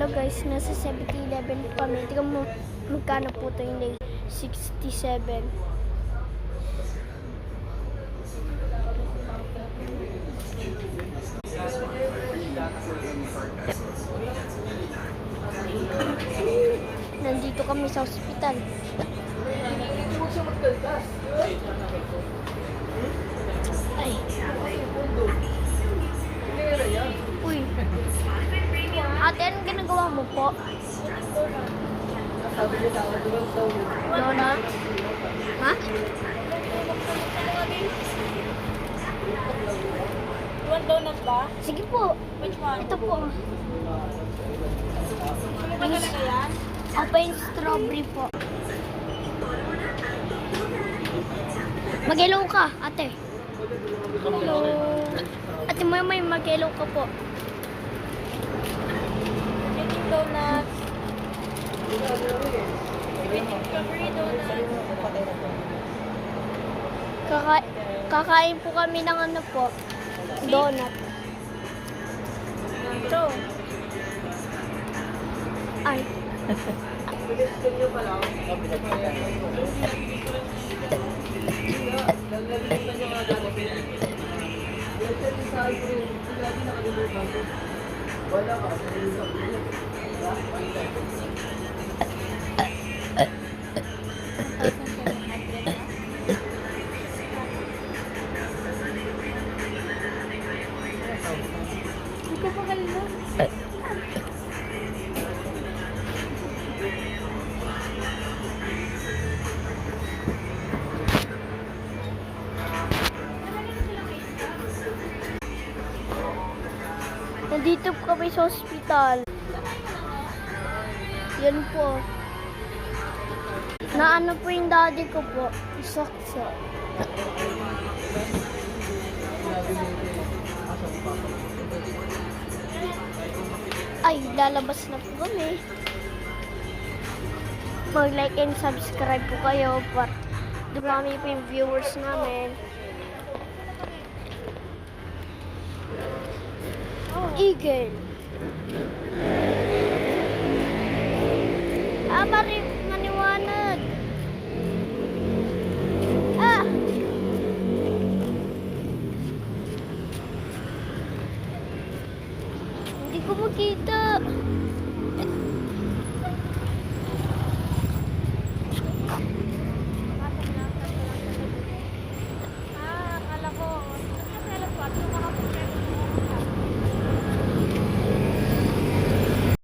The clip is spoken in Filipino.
Hello guys, nasa 7-Eleven po kami. Tingnan mo magkano po ito yung 67. Nandito kami sa ospital. Ay. Uy. Ate, anong ginagawa mo po? Donut? Ha? You want donut ba? Sige po. Which one? Ito po. Ano ba talaga yan? Open strawberry po. Mag-hello ka, ate. Hello. Ate mo may mag-hello ka po. Getting donuts. Getting strawberry donuts. Kakain po kami ng ano po, donut. Ito. Ay. Hindi ko pa kalala. Nandito po kami sa ospital. Yan po. Naano po yung daddy ko po. Isaksa. Ay, lalabas na po kami. Mag-like and subscribe po kayo para dumami po yung viewers namin. Eagle.